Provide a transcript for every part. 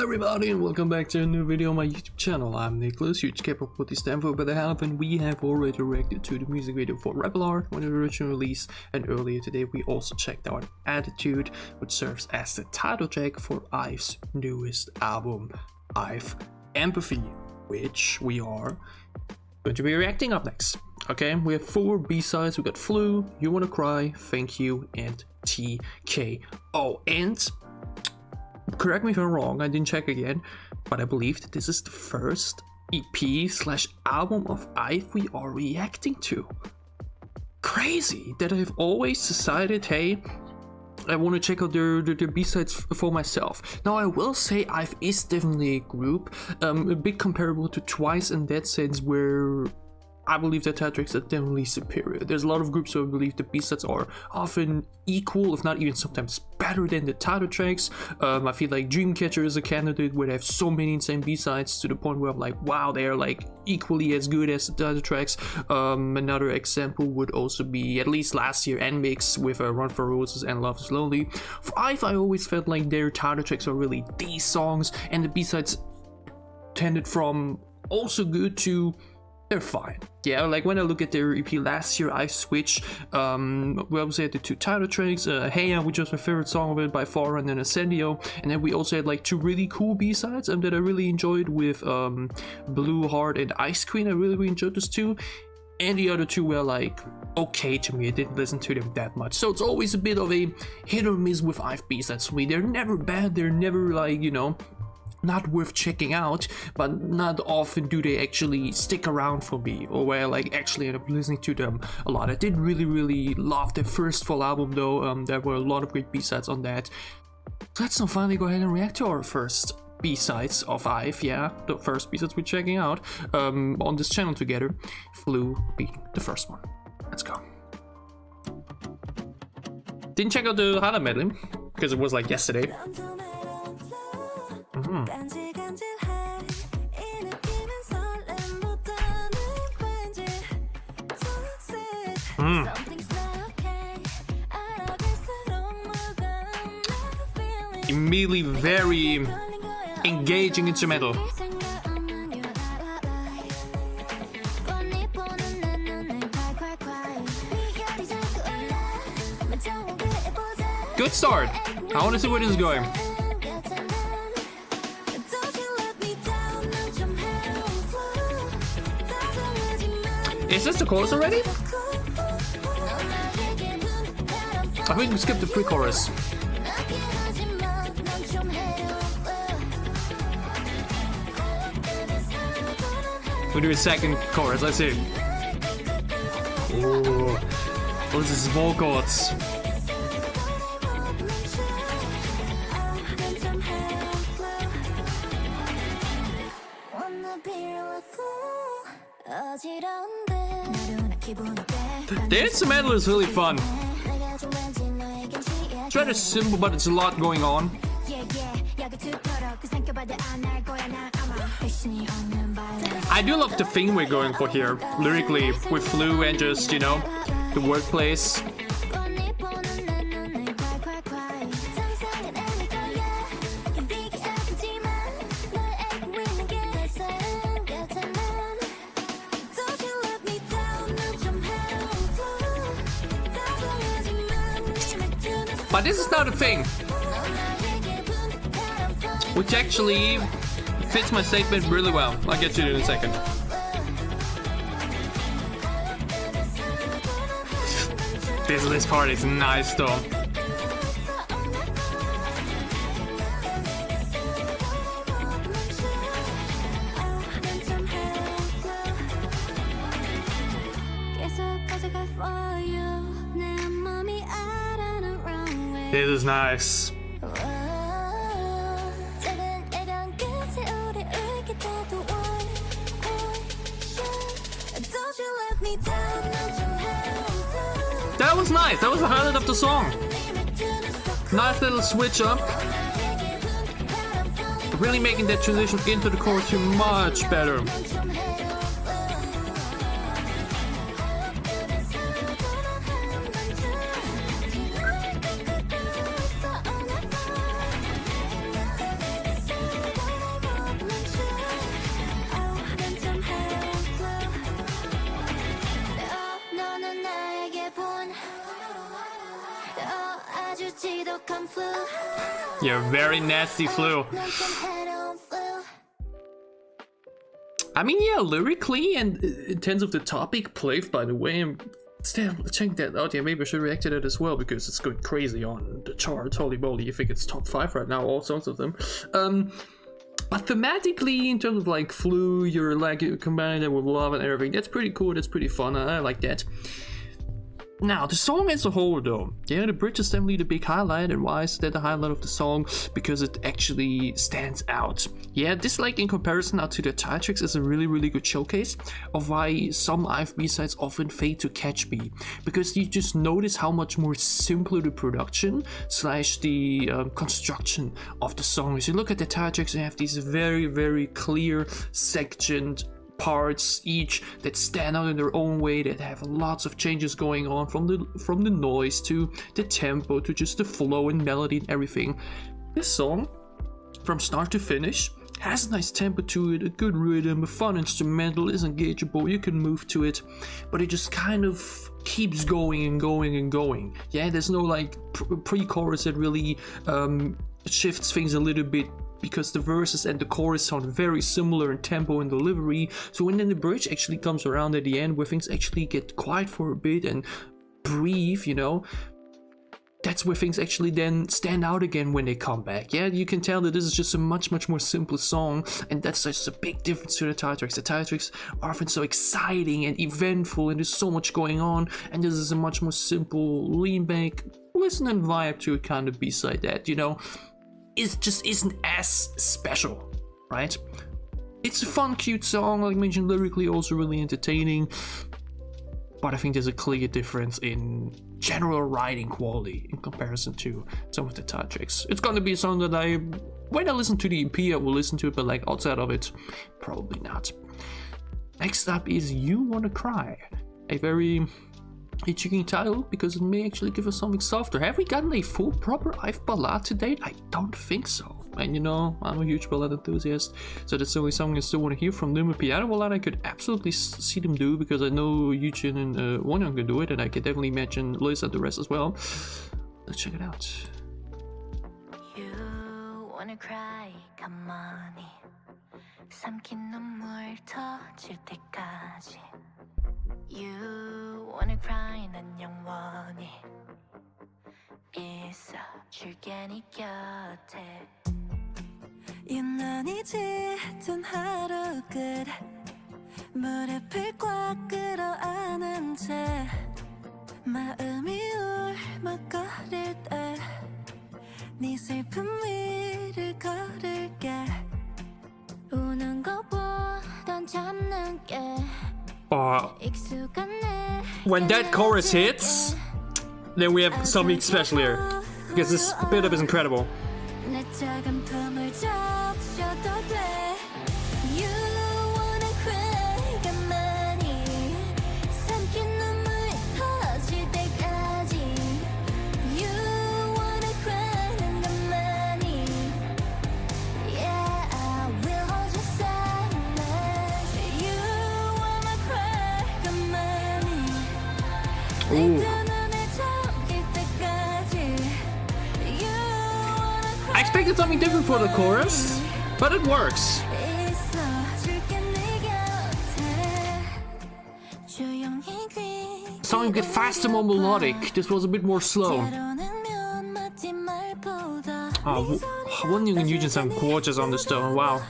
everybody and welcome back to a new video on my YouTube channel. I'm Nicholas, huge K-pop with the Stanford by the half, and we have already reacted to the music video for Rebel Art when it originally released, and earlier today we also checked out Attitude, which serves as the title track for IVE's newest album, IVE and Pufino, which we are going to be reacting up next. Okay, we have 4 B-sides. We got Flu, You Wanna Cry, Thank You, and TKO. And correct me if I'm wrong, I didn't check again, but I believe that this is the first EP/album of IVE we are reacting to. Crazy that I've always decided, hey, I want to check out their B-sides for myself. Now I will say IVE is definitely a group, a bit comparable to Twice in that sense, where I believe that title tracks are definitely superior. There's a lot of groups who believe the B-sides are often equal, if not even sometimes better than the title tracks. I feel like Dreamcatcher is a candidate where they have so many insane B-sides to the point where I'm like, wow, they are like equally as good as the title tracks. Another example would also be, at least last year, NMIX with Run for Roses and Love is Lonely. For IVE, I always felt like their title tracks are really these songs, and the B-sides tended from also good to they're fine. Yeah, like when I look at their EP last year, I switched, we obviously had the 2 title tracks, Hey Ya, which was my favorite song of it by far, and then Ascendio, and then we also had like 2 really cool B-sides that I really enjoyed with Blue Heart and Ice Queen. I really enjoyed those 2, and the other 2 were like okay to me. I didn't listen to them that much, so it's always a bit of a hit or miss with IVE B-sides for me. They're never bad, they're never like, you know, not worth checking out, but not often do they actually stick around for me, or where I like actually end up listening to them a lot. I did really love their first full album though. There were a lot of great B-sides on that. So let's now finally go ahead and react to our first B-sides of IVE. Yeah, the first B-sides we're checking out on this channel together, Flu being the first one. Let's go. Didn't check out the highlight medley because it was like yesterday. Immediately very engaging instrumental. Good start. I want to see where this is going. Is this the chorus already? I think we skipped the pre-chorus. We'll do a second chorus, let's see. Ooh, what is this vocals? The instrumental is really fun. It's rather simple, but it's a lot going on. I do love the thing we're going for here, lyrically, with Flu and just, you know, the wordplays. But this is not a thing, which actually fits my statement really well. I'll get to it in a second. This part is nice though. This is nice. That was nice. That was the highlight of the song. Nice little switch up. Really making that transition into the chorus much better. You're very nasty, Flu. I mean, yeah, lyrically and in terms of the topic played, by the way, I'm still checking that out. Yeah, maybe I should react to that as well because it's going crazy on the charts. Holy moly, I think it's top 5 right now, all songs of them. But thematically, in terms of like Flu, you're like you combine it with love and everything. That's pretty cool. That's pretty fun. I like that. Now, the song as a whole though, yeah, the bridge is definitely the big highlight. And why is that the highlight of the song? Because it actually stands out. Yeah, this, like, in comparison now to the title tracks, is a really, really good showcase of why some IVE B-sides often fade to catch me. Because you just notice how much more simpler the production slash the construction of the song is. You look at the title tracks and you have these very, very clear sectioned parts each that stand out in their own way, that have lots of changes going on, from the noise to the tempo to just the flow and melody and everything. This song, from start to finish, has a nice tempo to it, a good rhythm, a fun instrumental, is engageable, you can move to it, but it just kind of keeps going and going and going. Yeah, there's no like pre-chorus that really shifts things a little bit, because the verses and the chorus sound very similar in tempo and delivery. So when then the bridge actually comes around at the end, where things actually get quiet for a bit and breathe, you know, that's where things actually then stand out again when they come back. Yeah, you can tell that this is just a much more simple song, and that's just a big difference to the title tracks. The title tracks are often so exciting and eventful, and there's so much going on, and this is a much more simple, lean back, listen and vibe to a kind of B-side that, you know, it just isn't as special, right? It's a fun, cute song, like I mentioned, lyrically also really entertaining, but I think there's a clear difference in general writing quality in comparison to some of the title tracks. It's gonna be a song that when I listen to the EP, I will listen to it, but like outside of it, probably not. Next up is You Wanna Cry, a very intriguing title because it may actually give us something softer. Have we gotten a full proper IVE ballad to date? I don't think so. And you know, I'm a huge ballad enthusiast, so that's only something I still want to hear from them. A piano ballad I could absolutely see them do, because I know Yujin and Wonyoung can do it, and I can definitely imagine Liz and the rest as well. Let's check it out. You wanna cry, 가만히 삼킨 눈물 터질 때까지. You wanna cry, 난 영원히 있어줄게 네 곁에. 유난히 짙은 하루 끝 무릎을 꽉 끌어안은 채 마음이 울먹거릴 때 네 슬픔 위를 걸을게. 우는 것보단 참는 게. When that chorus hits, then we have something special here, because this build-up is incredible. Ooh. I expected something different for the chorus, but it works. Something a bit faster, more melodic. This was a bit more slow. Oh, Wonyoung and Yujin sound gorgeous on the stone. Wow.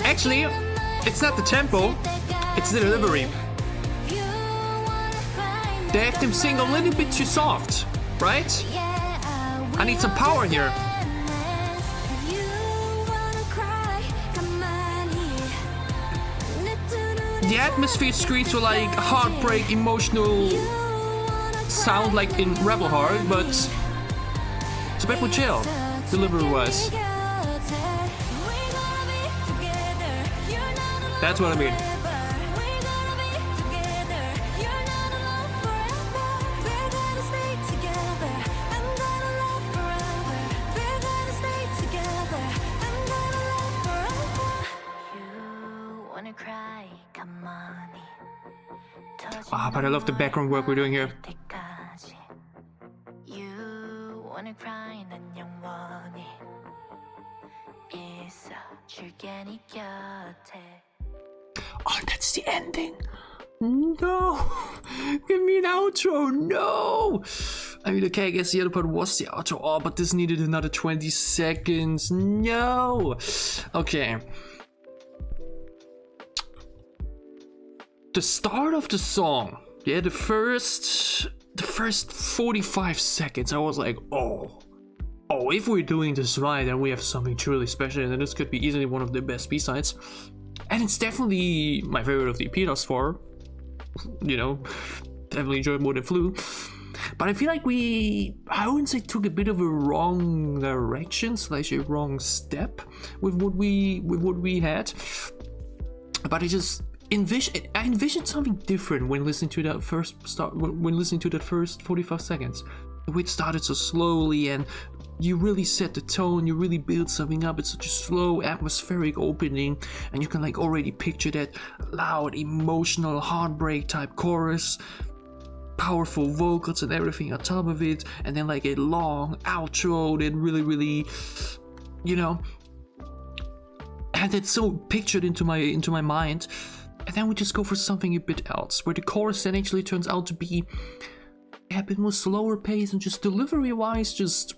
Actually, it's not the tempo, it's the delivery. They have them sing a little bit too soft, right? I need some power in here. The atmosphere screams for like heartbreak, emotional sound like in Rebel Heart, but it's a bit more chill, delivery-wise. That's what I mean. Ah, but I love the background work we're doing here. Oh, that's the ending. No, give me an outro. No. I mean, okay, I guess the other part was the outro. Oh, but this needed another 20 seconds. No. Okay. The start of the song, yeah, the first 45 seconds, I was like, oh, if we're doing this right, then we have something truly special, and then this could be easily one of the best B-sides. And it's definitely my favorite of the EP thus far. You know, definitely enjoyed more than Flu. But I feel like I wouldn't say took a bit of a wrong direction / a wrong step with what we had. But I envisioned something different when listening to that first 45 seconds. The way it started so slowly, and you really set the tone, you really build something up. It's such a slow, atmospheric opening, and you can like already picture that loud, emotional, heartbreak type chorus, powerful vocals and everything on top of it, and then like a long outro that really, you know, and it's so pictured into my mind. And then we just go for something a bit else, where the chorus then actually turns out to be a bit more slower pace and just delivery-wise, just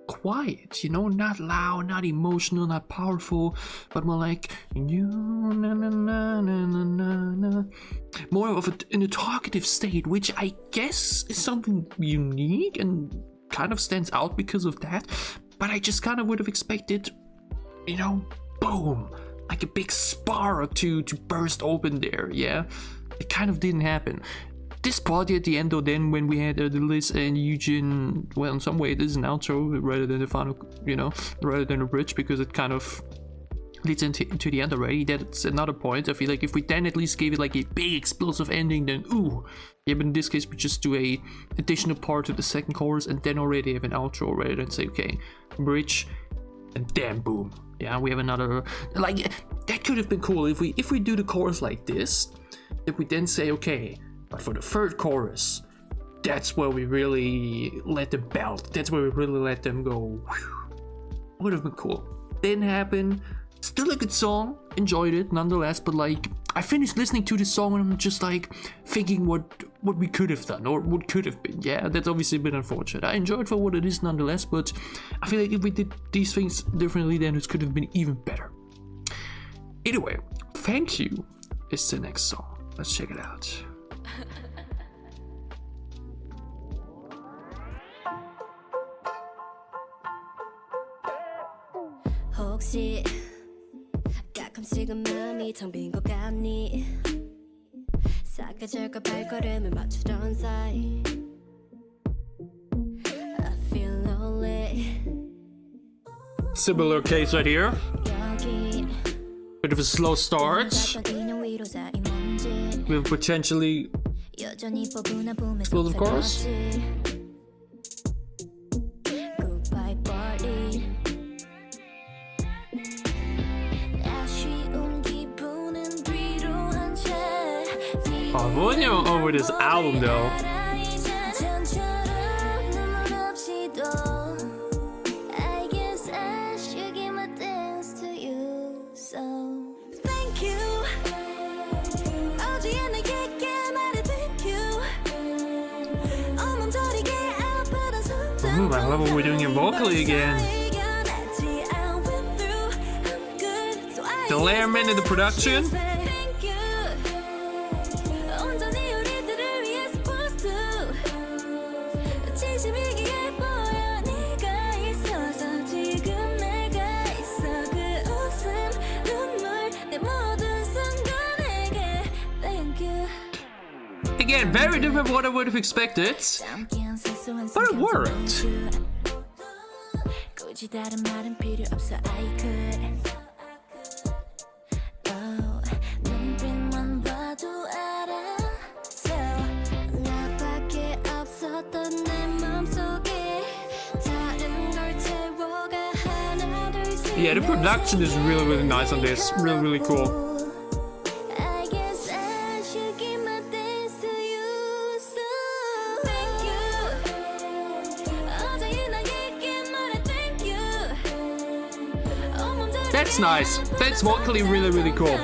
quiet, you know, not loud, not emotional, not powerful, but more like more of in a talkative state, which I guess is something unique and kind of stands out because of that. But I just kind of would have expected, you know, boom, like a big spark to burst open there. Yeah, it kind of didn't happen. This party at the end, though, then when we had the Liz and Eugene, well, in some way it is an outro rather than the final, you know, rather than a bridge, because it kind of leads into the end already. That's another point. I feel like if we then at least gave it like a big explosive ending, then ooh, yeah. But in this case, we just do a additional part to the second chorus and then already have an outro rather than say, okay, bridge, and then boom. Yeah, we have another, like, that could have been cool if we do the chorus like this, if we then say, okay, but for the third chorus, that's where we really let them belt. That's where we really let them go. Whew. Would have been cool. Didn't happen. Still a good song. Enjoyed it nonetheless. But like, I finished listening to this song and I'm just like thinking what we could have done or what could have been. Yeah, that's obviously a bit unfortunate. I enjoyed for what it is nonetheless. But I feel like if we did these things differently, then it could have been even better. Anyway, Thank You is the next song. Let's check it out. 혹시 가끔씩은 마음이 텅 빈 것 같니 사라질까 발걸음을 맞추던 사이 I feel lonely Similar case right here. Bit of a slow start with potentially explosive chorus. Oh, Pufino over this album though. Ooh, I love what we're doing it vocally again. The layerment in the production. Again, very different from what I would have expected, but it worked. Yeah, the production is really, really nice on this. Really, really cool. That's nice. That's vocally really, really cool.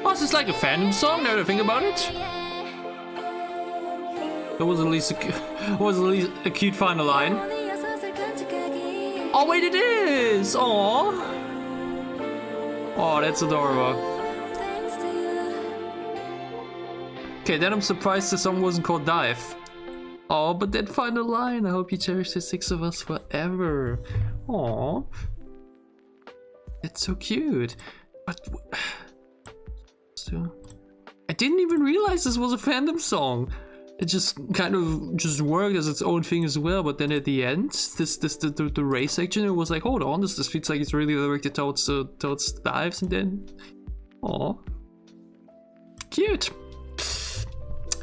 Oh, this is like a fandom song now that I think about it. That was at least a cute final line. Oh wait, it is! Aww. Oh, that's adorable. Okay, then I'm surprised the song wasn't called Dive. Oh, but that final line, I hope you cherish the 6 of us forever. Aww. That's so cute. But I didn't even realize this was a fandom song. It just kind of just worked as its own thing as well. But then at the end, the race section, it was like, hold on, this feels like it's really directed towards dives, and then, oh, cute.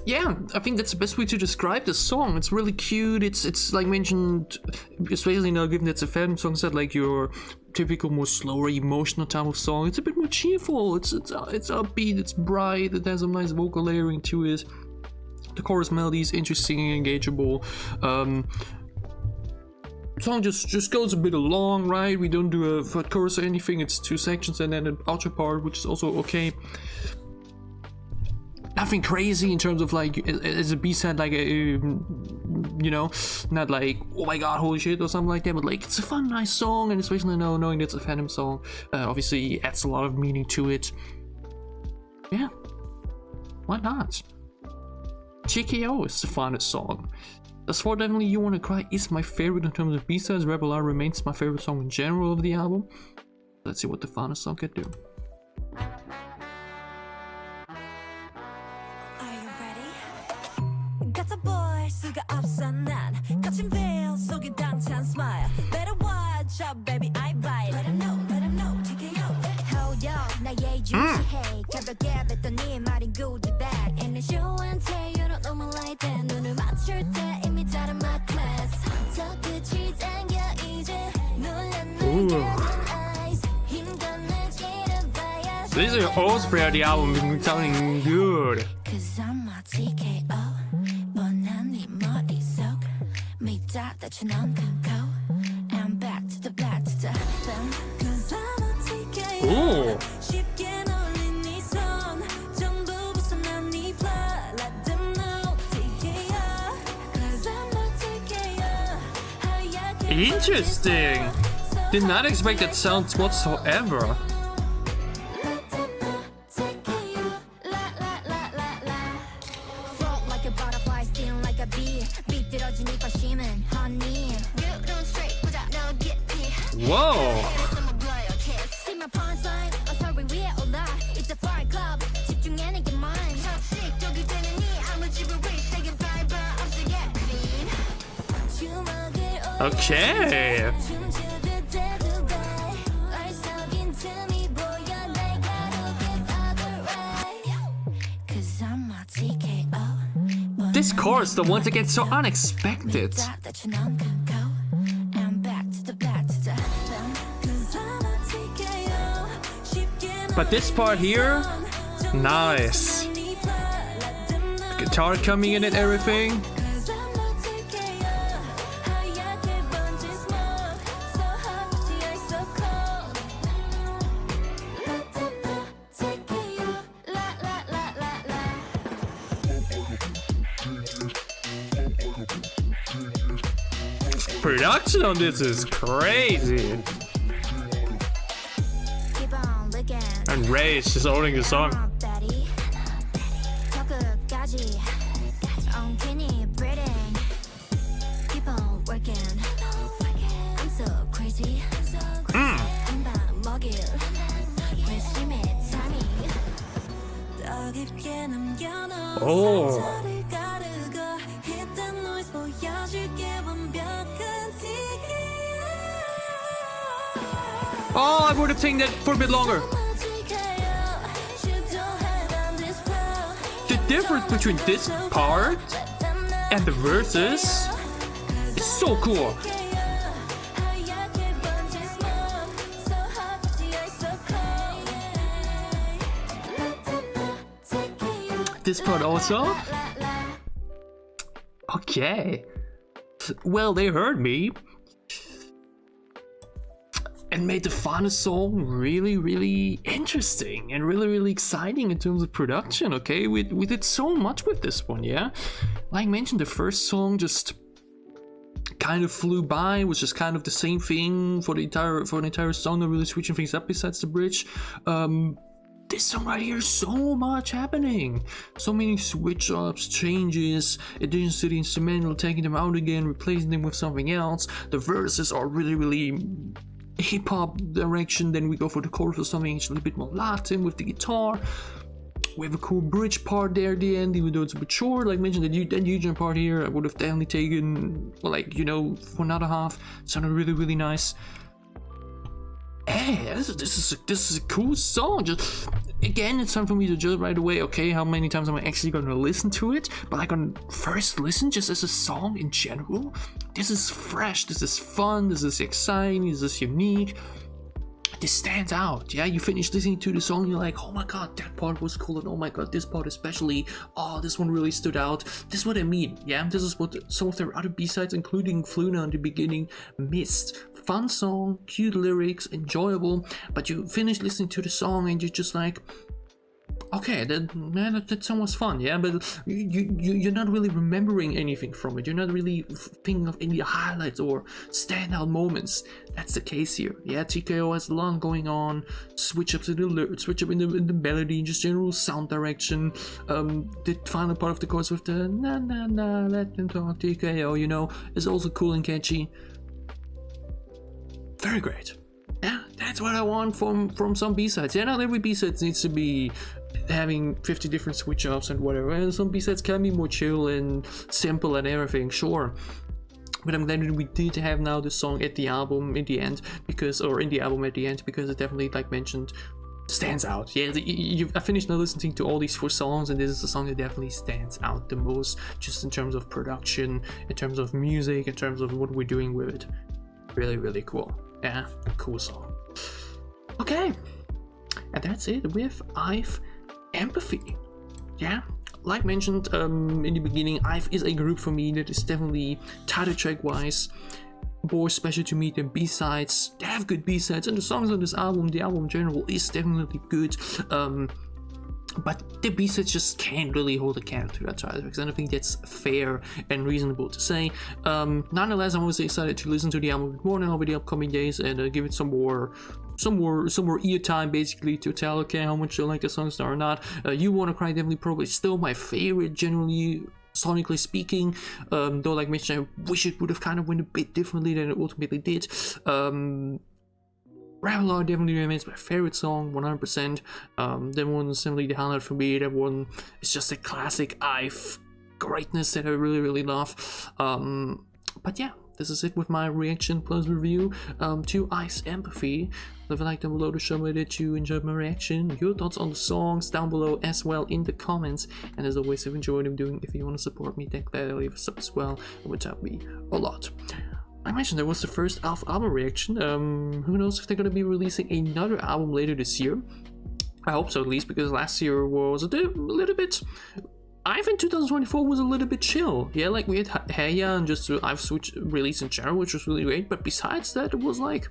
Yeah, I think that's the best way to describe the song. It's really cute. It's like mentioned, especially now given that it's a fandom song, it's not like your typical more slower emotional type of song. It's a bit more cheerful. It's upbeat. It's bright. It has some nice vocal layering to it. The chorus melody is interesting and engageable. Song just goes a bit along, right? We don't do a third chorus or anything. It's 2 sections and then an outro part, which is also okay. Nothing crazy in terms of like as a B-side, like a, you know, not like oh my god holy shit or something like that, but like it's a fun, nice song, and especially now knowing it's a fandom song, obviously adds a lot of meaning to it. Yeah, why not? GKO is the finest song. That's For Definitely You Wanna Cry is my favorite in terms of B-sides. Rebel R remains my favorite song in general of the album. Let's see what the finest song can do. 수가 없어 난 거친 veil 속에 당찬 smile. Better watch out, baby, I bite. Let him know, TKO. Hold up, 나의 유지해. 가볍게 뱉더니 말인 goodie-bag. In the show and tell, you don't know me like that. 눈을 맞출 때 이미 다른 my class. 저 끝이 당겨 이제 놀란 eyes. 힘든 날 찌르봐야. These are all throughout the album been sounding good. Cause I'm a TKO. I'm back to the back to the them. Cause I'm a TKO. 쉽게 놀린 네 손 전부 벗어난 네 plot. Let them know TKO. Cause I'm a TKO. Interesting. Did not expect that sound whatsoever. Whoa! Okay. This chorus, the one that gets so unexpected. But this part here, nice. Guitar coming in and everything. Production on this is crazy. And Ray is just owning the song. Oh. Oh, I would have taken that for a bit longer. The difference between this part and the verses is so cool. This part also? Okay. Well, they heard me and made the final song really, really interesting and really, really exciting in terms of production, okay? We did so much with this one, yeah? Like I mentioned, the first song just kind of flew by. It was just kind of the same thing for the entire song, not really switching things up besides the bridge. This song right here, so much happening, so many switch ups, changes, additions to the instrumental, taking them out again, replacing them with something else. The verses are really, really hip-hop direction, then we go for the chorus or something actually a bit more Latin with the guitar. We have a cool bridge part there at the end, even though it's a bit short. Like I mentioned, that Eugene part here, I would have definitely taken, well, like, you know, for another half. It sounded really, really nice. Hey, this is a cool song. Just again, it's time for me to judge right away. Okay, how many times am I actually going to listen to it? But like on first listen, just as a song in general, this is fresh. This is fun. This is exciting. This is unique. This stands out. Yeah, you finish listening to the song, you're like, oh my god, that part was cool, and oh my god, this part especially. Oh, this one really stood out. This is what I mean. Yeah, this is what some of their other B-sides, including Pufino in the beginning, missed. Fun song, cute lyrics, enjoyable, but you finish listening to the song and you're just like, okay, that song was fun, yeah, but you're not really remembering anything from it. You're not really thinking of any highlights or standout moments. That's the case here. Yeah, TKO has a lot going on. Switch up in the melody, just general sound direction. The final part of the chorus with the na na na, let them talk TKO, you know, is also cool and catchy. Very great. Yeah, that's what I want from some B-sides. Yeah, not every B-side needs to be having 50 different switch ups and whatever. And some B-sides can be more chill and simple and everything, sure. But I'm glad that we did have now the song at the album in the end, because it definitely, like mentioned, stands out. Yeah, I finished now listening to all these 4 songs, and this is the song that definitely stands out the most, just in terms of production, in terms of music, in terms of what we're doing with it. Really, really cool. Yeah, cool song. Okay, and that's it with IVE Empathy. Yeah, like mentioned in the beginning, IVE is a group for me that is definitely title track wise more special to me than B-sides. They have good B-sides, and the songs on this album, the album in general, is definitely good. But the B-sides just can't really hold a candle to that title, because I don't think that's fair and reasonable to say. Nonetheless, I'm always excited to listen to the album a bit more now over the upcoming days, and give it some more ear time, basically, to tell, okay, how much you like the songs or not. You Wanna Cry definitely probably still my favorite, generally, sonically speaking, though like mentioned, I wish it would have kind of went a bit differently than it ultimately did. Revelar definitely remains my favorite song, 100%. That one is simply the highlight for me. That one is just a classic IVE greatness that I really, really love. But yeah, this is it with my reaction plus review to IVE's Empathy. Leave a like down below to show me that you enjoyed my reaction. Your thoughts on the songs down below as well in the comments. And as always, if you enjoyed what I'm doing, if you want to support me, then gladly leave a sub as well. It would help me a lot. I mentioned there was the first IVE album reaction. Who knows if they're going to be releasing another album later this year. I hope so, at least, because last year was a little bit... IVE in 2024 was a little bit chill. Yeah, like we had Heya and just IVE Switch release in general, which was really great. But besides that, it was like...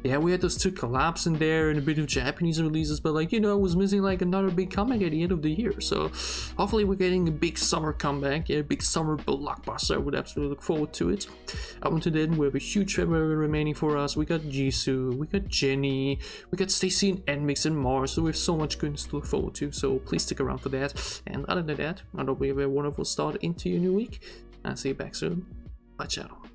yeah, we had those 2 collabs in there and a bit of Japanese releases, but like, you know, it was missing like another big comeback at the end of the year. So hopefully we're getting a big summer comeback, yeah, a big summer blockbuster. I would absolutely look forward to it. Up until then, we have a huge February remaining for us. We got Jisoo, we got Jenny, we got Stacy and Nmix and Mars, so we have so much goodness to look forward to. So please stick around for that. And other than that, I hope we have a wonderful start into your new week. I'll see you back soon. Bye, ciao.